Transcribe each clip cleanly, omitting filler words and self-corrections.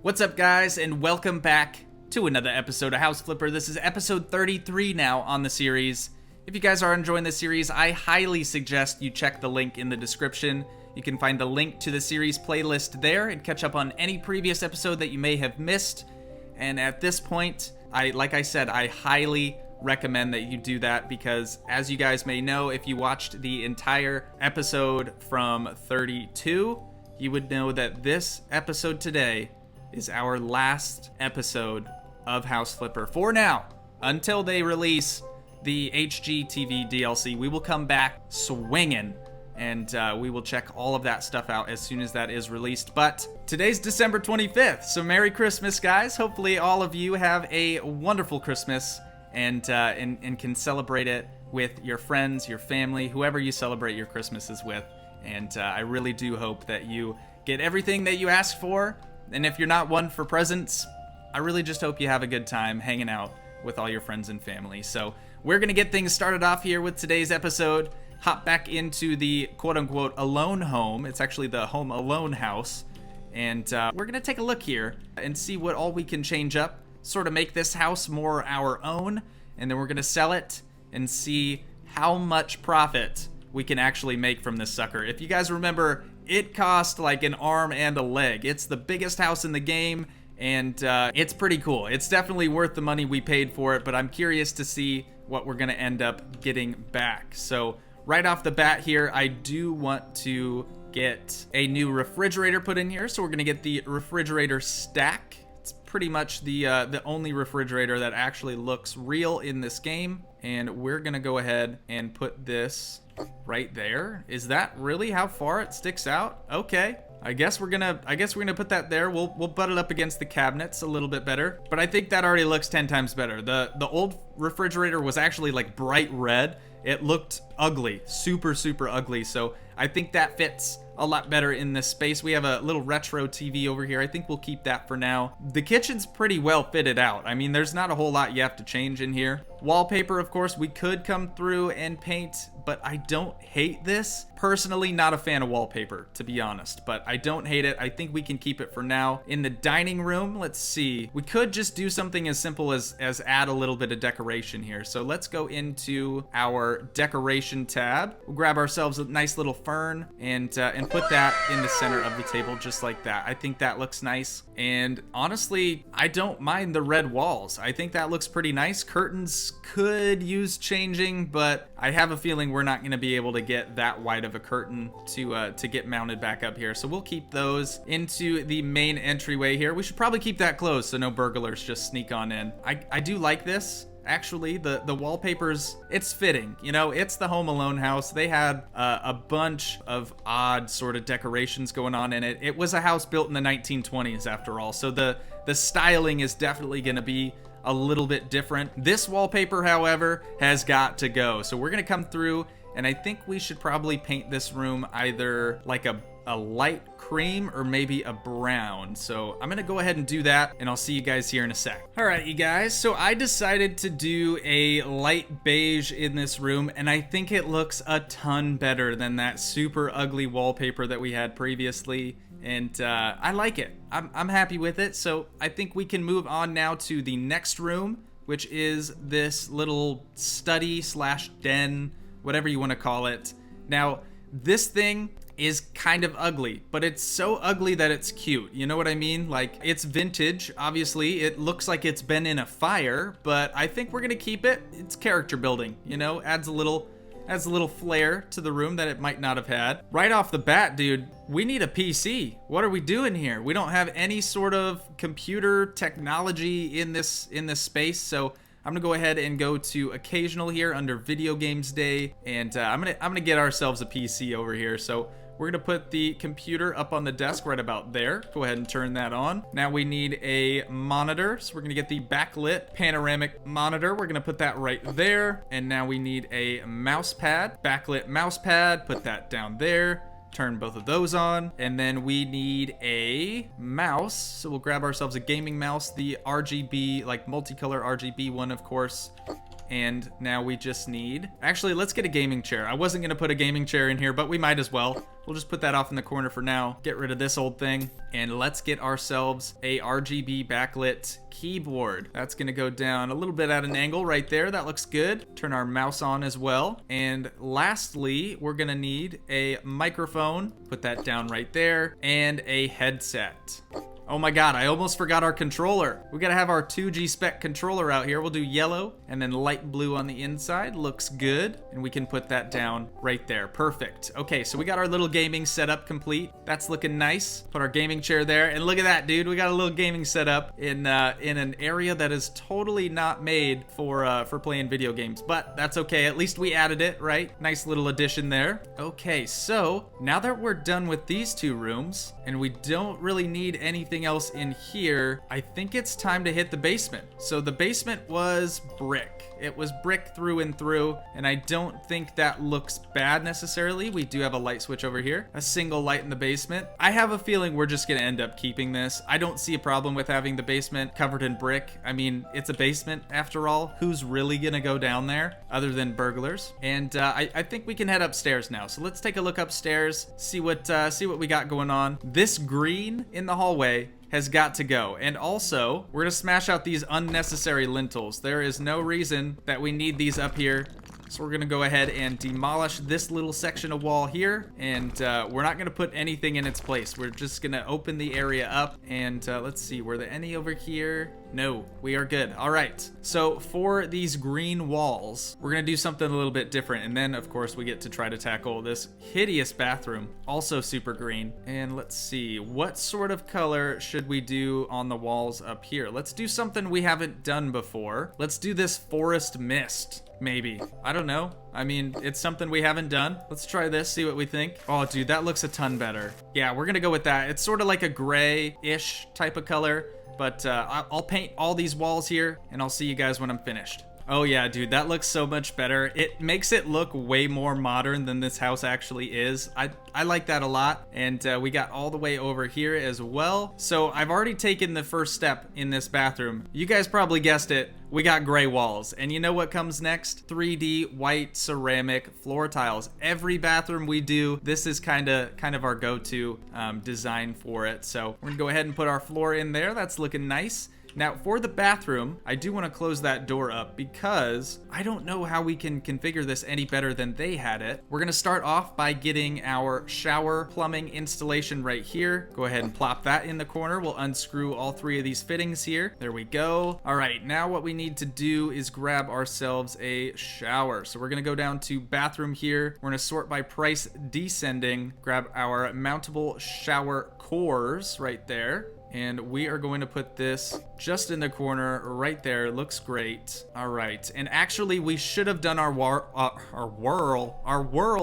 What's up, guys, and welcome back to another episode of House Flipper. This is episode 33 now on the series. If you guys are enjoying this series, I highly suggest you check the link in the description. You can find the link to the series playlist there and catch up on any previous episode that you may have missed. And at this point, like I said, I highly recommend that you do that because, as you guys may know, if you watched the entire episode from 32, you would know that this episode today is our last episode of House Flipper for now, until they release the HGTV DLC. We will come back swinging, and we will check all of that stuff out as soon as that is released. But today's December 25th, so Merry Christmas, guys. Hopefully all of you have a wonderful Christmas and can celebrate it with your friends, your family, whoever you celebrate your Christmases with. And I really do hope that you get everything that you ask for. And if you're not one for presents, I really just hope you have a good time hanging out with all your friends and family. So we're going to get things started off here with today's episode. Hop back into the quote-unquote alone home. It's actually the Home Alone house. And we're going to take a look here and see what all we can change up. Sort of make this house more our own. And then we're going to sell it and see how much profit we can actually make from this sucker. If you guys remember, it cost like an arm and a leg. It's the biggest house in the game, and it's pretty cool. It's definitely worth the money we paid for it, but I'm curious to see what we're gonna end up getting back. So right off the bat here, I do want to get a new refrigerator put in here. So we're gonna get the refrigerator stack. It's pretty much the only refrigerator that actually looks real in this game. And we're gonna go ahead and put this right there. Is that really how far it sticks out? Okay. I guess we're gonna put that there. We'll butt it up against the cabinets a little bit better. But I think that already looks 10 times better. The old refrigerator was actually like bright red. It looked ugly, super ugly. So I think that fits a lot better in this space. We have a little retro TV over here. I think we'll keep that for now. The kitchen's pretty well fitted out. I mean, there's not a whole lot you have to change in here. Wallpaper, of course, we could come through and paint, but I don't hate this. Personally, not a fan of wallpaper, to be honest, but I don't hate it. I think we can keep it for now. In the dining room, let's see. We could just do something as simple as add a little bit of decoration here. So let's go into our decoration tab. We'll grab ourselves a nice little fern and put that in the center of the table just like that. I think that looks nice. And honestly, I don't mind the red walls. I think that looks pretty nice. Curtains could use changing, but I have a feeling we're not going to be able to get that wide of a curtain to get mounted back up here. So we'll keep those into the main entryway here. We should probably keep that closed so no burglars just sneak on in. I do like this. Actually, the wallpapers, it's fitting. You know, it's the Home Alone house. They had a bunch of odd sort of decorations going on in it. It was a house built in the 1920s after all. So the styling is definitely going to be a little bit different. This wallpaper, however, has got to go. So we're going to come through, and I think we should probably paint this room either like a light cream or maybe a brown. So I'm gonna go ahead and do that, and I'll see you guys here in a sec. All right, you guys, so I decided to do a light beige in this room, and I think it looks a ton better than that super ugly wallpaper that we had previously. And I like it. I'm happy with it. So I think we can move on now to the next room, which is this little study / den, whatever you want to call it. Now, this thing is kind of ugly, but it's so ugly that it's cute. You know what I mean? Like, it's vintage, obviously. It looks like it's been in a fire, but I think we're gonna keep it. It's character building, you know? Adds a little flair to the room that it might not have had. Right off the bat, dude, we need a PC. What are we doing here? We don't have any sort of computer technology in this space, so I'm gonna go ahead and go to occasional here under video games day, and I'm gonna get ourselves a PC over here. So we're gonna put the computer up on the desk right about there. Go ahead and turn that on. Now we need a monitor, so we're gonna get the backlit panoramic monitor. We're gonna put that right there. And now we need a mouse pad, backlit mouse pad. Put that down there. Turn both of those on. And then we need a mouse. So we'll grab ourselves a gaming mouse, the RGB, like multicolor RGB one, of course. And now we just need, actually, let's get a gaming chair. I wasn't gonna put a gaming chair in here, but we might as well. We'll just put that off in the corner for now. Get rid of this old thing. And let's get ourselves a RGB backlit keyboard. That's gonna go down a little bit at an angle right there. That looks good. Turn our mouse on as well. And lastly, we're gonna need a microphone. Put that down right there. And a headset. Oh my god, I almost forgot our controller. We gotta have our 2G spec controller out here. We'll do yellow and then light blue on the inside. Looks good. And we can put that down right there. Perfect. Okay, so we got our little gaming setup complete. That's looking nice. Put our gaming chair there. And look at that, dude. We got a little gaming setup in an area that is totally not made for playing video games. But that's okay. At least we added it, right? Nice little addition there. Okay, so now that we're done with these two rooms and we don't really need anything else in here, I think it's time to hit the basement. So the basement was brick. It was brick through and through, and I don't think that looks bad necessarily. We do have a light switch over here, a single light in the basement. I have a feeling we're just gonna end up keeping this. I don't see a problem with having the basement covered in brick. I mean, it's a basement after all. Who's really gonna go down there other than burglars? And I think we can head upstairs now. So let's take a look upstairs, see what we got going on. This green in the hallway has got to go. And also, we're gonna smash out these unnecessary lintels. There is no reason that we need these up here. So we're gonna go ahead and demolish this little section of wall here, and we're not gonna put anything in its place. We're just gonna open the area up, and let's see, were there any over here? No, we are good. All right, so for these green walls, we're gonna do something a little bit different, and then of course we get to try to tackle this hideous bathroom, also super green. And let's see, what sort of color should we do on the walls up here? Let's do something we haven't done before. Let's do this forest mist. Maybe. I don't know. I mean, it's something we haven't done. Let's try this, see what we think. Oh, dude, that looks a ton better. Yeah, we're gonna go with that. It's sort of like a gray-ish type of color, but I'll paint all these walls here, and I'll see you guys when I'm finished. Oh yeah, dude, that looks so much better. It makes it look way more modern than this house actually is. I like that a lot. And we got all the way over here as well. So I've already taken the first step in this bathroom. You guys probably guessed it. We got gray walls. And you know what comes next? 3D white ceramic floor tiles. Every bathroom we do, this is kind of our go-to design for it. So we're gonna go ahead and put our floor in there. That's looking nice. Now, for the bathroom, I do want to close that door up because I don't know how we can configure this any better than they had it. We're going to start off by getting our shower plumbing installation right here. Go ahead and plop that in the corner. We'll unscrew all three of these fittings here. There we go. All right, now what we need to do is grab ourselves a shower. So we're going to go down to bathroom here. We're going to sort by price descending, grab our mountable shower cores right there. And we are going to put this just in the corner right there. Looks great. All right. And actually, we should have done our whirl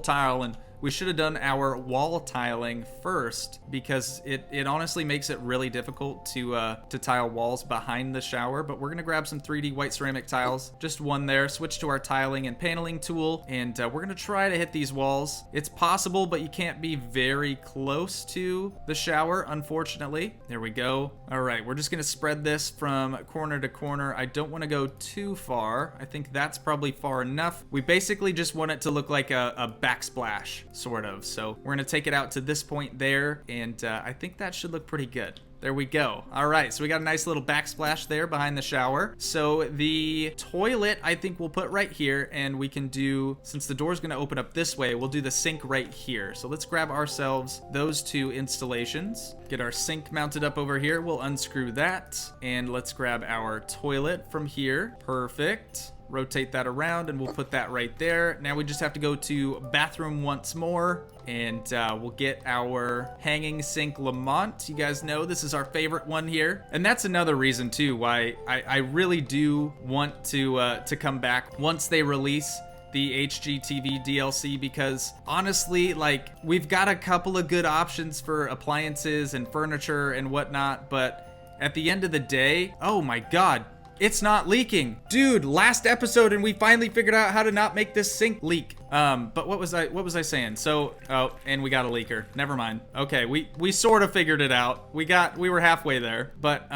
tiling. We should have done our wall tiling first because it honestly makes it really difficult to tile walls behind the shower. But we're gonna grab some 3D white ceramic tiles, just one there, switch to our tiling and paneling tool, and we're gonna try to hit these walls. It's possible, but you can't be very close to the shower, unfortunately. There we go. All right, we're just gonna spread this from corner to corner. I don't wanna go too far. I think that's probably far enough. We basically just want it to look like a backsplash, sort of. So we're gonna take it out to this point there, and I think that should look pretty good. There we go. All right, so we got a nice little backsplash there behind the shower. So the toilet, I think we'll put right here, and we can do, since the door's gonna open up this way, we'll do the sink right here. So let's grab ourselves those two installations. Get our sink mounted up over here. We'll unscrew that, and let's grab our toilet from here. Perfect. Rotate that around and we'll put that right there. Now we just have to go to bathroom once more, and we'll get our hanging sink Lamont. You guys know this is our favorite one here. And that's another reason too why I really do want to come back once they release the HGTV DLC, because honestly, like, we've got a couple of good options for appliances and furniture and whatnot, but at the end of the day, oh my god, It's not leaking. Dude, last episode and we finally figured out how to not make this sink leak. But what was I saying? So, oh, and we got a leaker. Never mind. Okay, we sort of figured it out. We were halfway there. But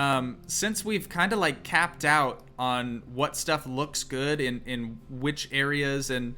since we've kind of like capped out on what stuff looks good in which areas and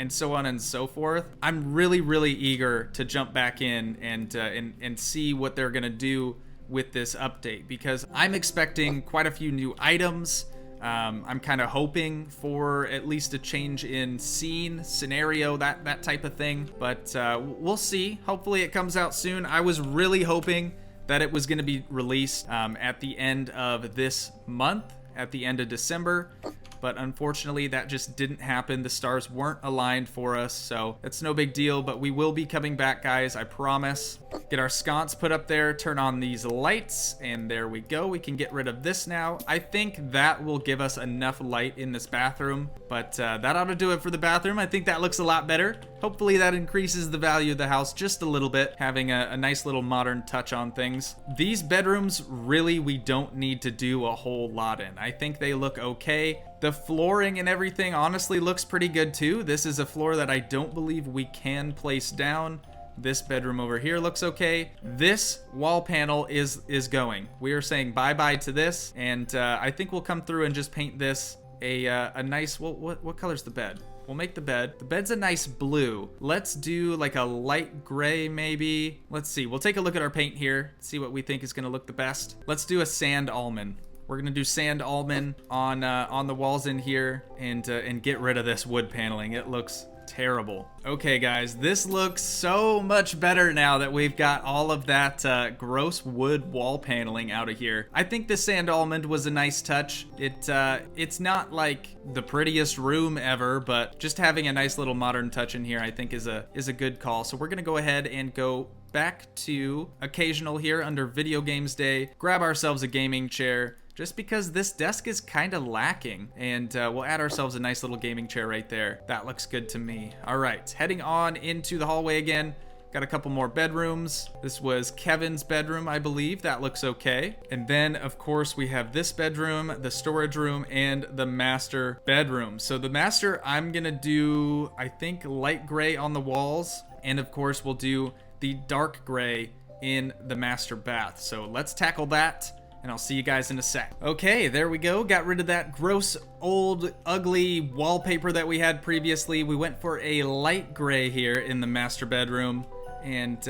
so on and so forth, I'm really eager to jump back in and see what they're gonna do with this update, because I'm expecting quite a few new items. I'm kind of hoping for at least a change in scene, scenario, that type of thing. But we'll see. Hopefully it comes out soon. I was really hoping that it was going to be released at the end of this month, at the end of December. But unfortunately, that just didn't happen. The stars weren't aligned for us, so it's no big deal. But we will be coming back, guys, I promise. Get our sconce put up there, turn on these lights, and there we go. We can get rid of this now. I think that will give us enough light in this bathroom, but that ought to do it for the bathroom. I think that looks a lot better. Hopefully that increases the value of the house just a little bit, having a nice little modern touch on things. These bedrooms, really, we don't need to do a whole lot in. I think they look okay. The flooring and everything honestly looks pretty good too. This is a floor that I don't believe we can place down. This bedroom over here looks okay. This wall panel is going. We are saying bye-bye to this, and I think we'll come through and just paint this a nice, well, what color's the bed? We'll make the bed. The bed's a nice blue. Let's do like a light gray maybe. Let's see. We'll take a look at our paint here, see what we think is gonna look the best. Let's do a sand almond. We're gonna do sand almond on the walls in here and get rid of this wood paneling. It looks terrible. Okay, guys, this looks so much better now that we've got all of that gross wood wall paneling out of here. I think the sand almond was a nice touch. It's not like the prettiest room ever, but just having a nice little modern touch in here, I think is a good call. So we're gonna go ahead and go back to occasional here under video games day, grab ourselves a gaming chair, just because this desk is kind of lacking, and we'll add ourselves a nice little gaming chair right there. That looks good to me. All right, heading on into the hallway again. Got a couple more bedrooms. This was Kevin's bedroom, I believe. That looks okay. And then, of course, we have this bedroom, the storage room, and the master bedroom. So the master, I'm gonna do, I think, light gray on the walls, and of course, we'll do the dark gray in the master bath. So let's tackle that, and I'll see you guys in a sec. Okay, there we go. Got rid of that gross, old, ugly wallpaper that we had previously. We went for a light gray here in the master bedroom, and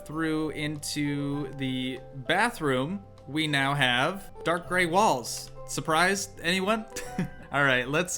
through into the bathroom, we now have dark gray walls. Surprised anyone? All right, let's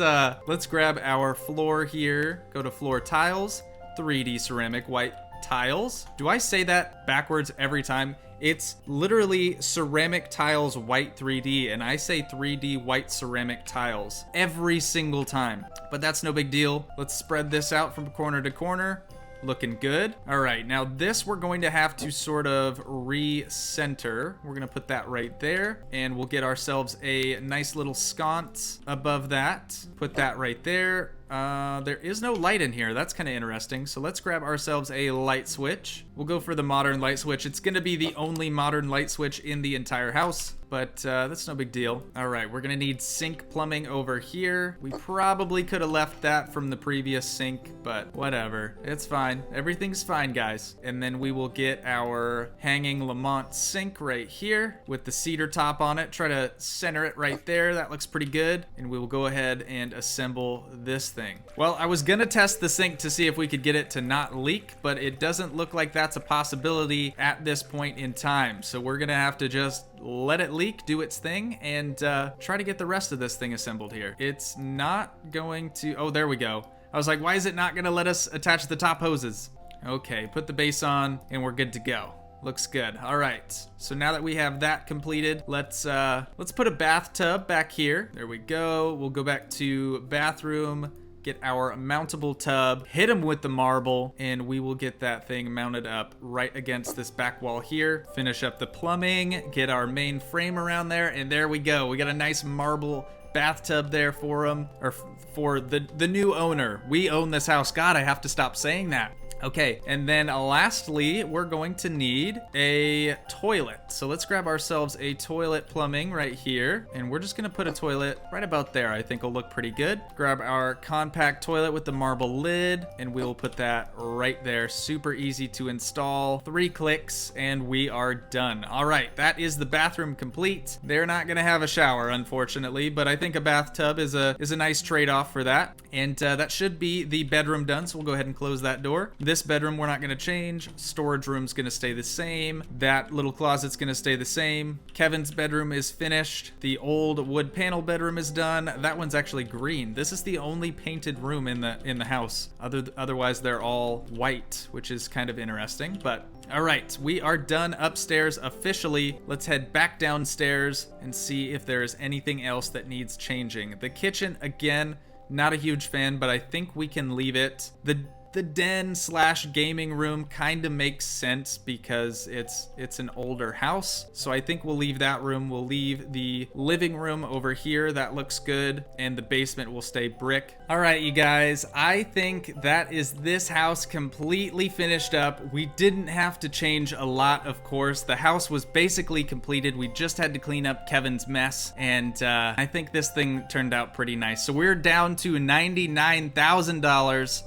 grab our floor here. Go to floor tiles, 3D ceramic white tiles. Do I say that backwards every time? It's literally ceramic tiles white 3D, and I say 3D white ceramic tiles every single time. But that's no big deal. Let's spread this out from corner to corner. Looking good. All right, now this we're going to have to sort of re-center. We're gonna put that right there, and we'll get ourselves a nice little sconce above that. Put that right there. There is no light in here. That's kind of interesting. So let's grab ourselves a light switch. We'll go for the modern light switch. It's gonna be the only modern light switch in the entire house, but that's no big deal. All right, we're gonna need sink plumbing over here. We probably could have left that from the previous sink, but whatever. It's fine. Everything's fine, guys. And then we will get our hanging Lamont sink right here with the cedar top on it. Try to center it right there. That looks pretty good. And we will go ahead and assemble this thing. Well, I was gonna test the sink to see if we could get it to not leak, but it doesn't look like that's a possibility at this point in time. So we're gonna have to just let it leak, do its thing, and try to get the rest of this thing assembled here. It's not going to, oh, there we go. I was like, why is it not gonna let us attach the top hoses? Okay, put the base on, and we're good to go. Looks good. All right. So now that we have that completed, let's put a bathtub back here. There we go. We'll go back to bathroom, get our mountable tub, hit them with the marble, and we will get that thing mounted up right against this back wall here. Finish up the plumbing, get our main frame around there, and there we go. We got a nice marble bathtub there for them, or for the new owner. We own this house. God, I have to stop saying that. Okay, and then lastly, we're going to need a toilet. So let's grab ourselves a toilet plumbing right here. And we're just gonna put a toilet right about there. I think will look pretty good. Grab our compact toilet with the marble lid, and we'll put that right there. Super easy to install. 3 clicks, and we are done. All right, that is the bathroom complete. They're not gonna have a shower, unfortunately, but I think a bathtub is a nice trade-off for that. And that should be the bedroom done, so we'll go ahead and close that door. This bedroom we're not gonna change. Storage room's gonna stay the same. That little closet's gonna stay the same. Kevin's bedroom is finished. The old wood panel bedroom is done. That one's actually green. This is the only painted room in the house. Otherwise they're all white, which is kind of interesting. But all right, we are done upstairs officially. Let's head back downstairs and see if there's anything else that needs changing. The kitchen, again, not a huge fan, but I think we can leave it. The den / gaming room kind of makes sense because it's an older house. So I think we'll leave that room. We'll leave the living room over here. That looks good. And the basement will stay brick. All right, you guys, I think that is this house completely finished up. We didn't have to change a lot, of course. The house was basically completed. We just had to clean up Kevin's mess. And I think this thing turned out pretty nice. So we're down to $99,000.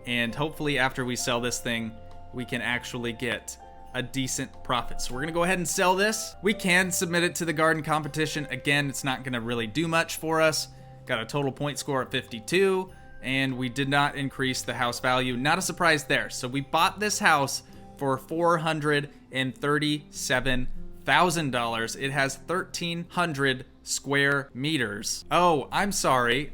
And hopefully after we sell this thing, we can actually get a decent profit. So we're gonna go ahead and sell this. We can submit it to the garden competition. Again, it's not gonna really do much for us. Got a total point score of 52, and we did not increase the house value. Not a surprise there. So we bought this house for $437,000. It has 1,300 square meters. Oh, I'm sorry.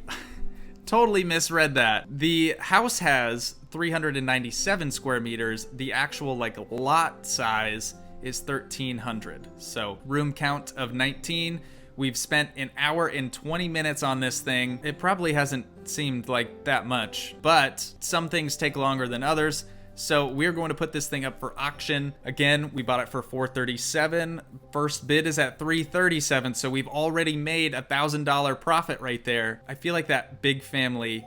Totally misread that. The house has 397 square meters. The actual lot size is 1,300. So room count of 19. We've spent 1 hour and 20 minutes on this thing. It probably hasn't seemed like that much, but some things take longer than others. So we're going to put this thing up for auction. Again, we bought it for $437. First bid is at $337. So we've already made $1,000 profit right there. I feel like that big family.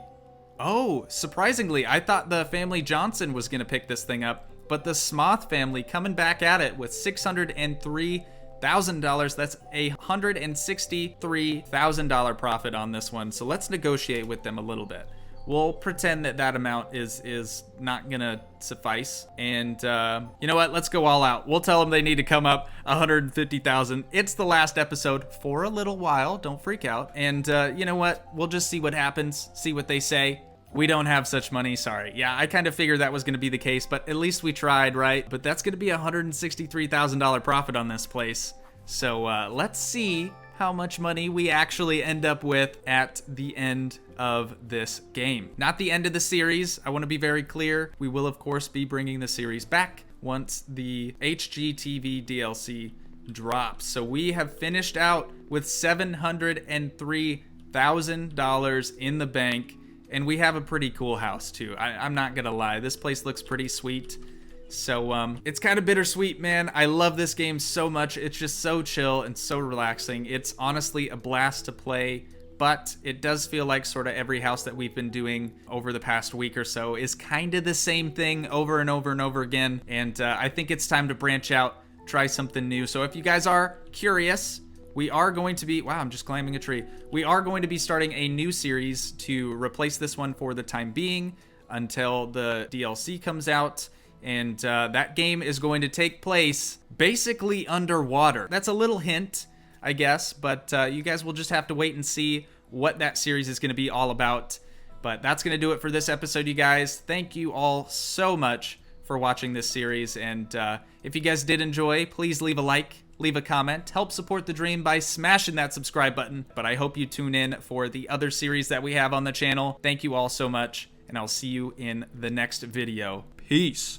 Oh, surprisingly, I thought the family Johnson was going to pick this thing up, but the Smoth family coming back at it with $603,000. That's $163,000 profit on this one. So let's negotiate with them a little bit. We'll pretend that amount is not gonna suffice. And you know what? Let's go all out. We'll tell them they need to come up 150,000. It's the last episode for a little while. Don't freak out. And you know what? We'll just see what happens. See what they say. We don't have such money, sorry. Yeah, I kind of figured that was gonna be the case, but at least we tried, right? But that's gonna be a $163,000 profit on this place. So let's see how much money we actually end up with at the end of this game. Not the end of the series. I want to be very clear. We will, of course, be bringing the series back once the HGTV DLC drops. So we have finished out with $703,000 in the bank, and we have a pretty cool house too. I'm not gonna lie. This place looks pretty sweet. So it's kind of bittersweet, man. I love this game so much. It's just so chill and so relaxing. It's honestly a blast to play, but it does feel like sort of every house that we've been doing over the past week or so is kind of the same thing over and over and over again. And I think it's time to branch out, try something new. So if you guys are curious, we are going to be, wow, I'm just climbing a tree. We are going to be starting a new series to replace this one for the time being until the DLC comes out. And that game is going to take place basically underwater. That's a little hint, I guess, but you guys will just have to wait and see what that series is going to be all about. But that's going to do it for this episode, you guys. Thank you all so much for watching this series. And if you guys did enjoy, please leave a like, leave a comment, help support the dream by smashing that subscribe button. But I hope you tune in for the other series that we have on the channel. Thank you all so much, and I'll see you in the next video. Peace.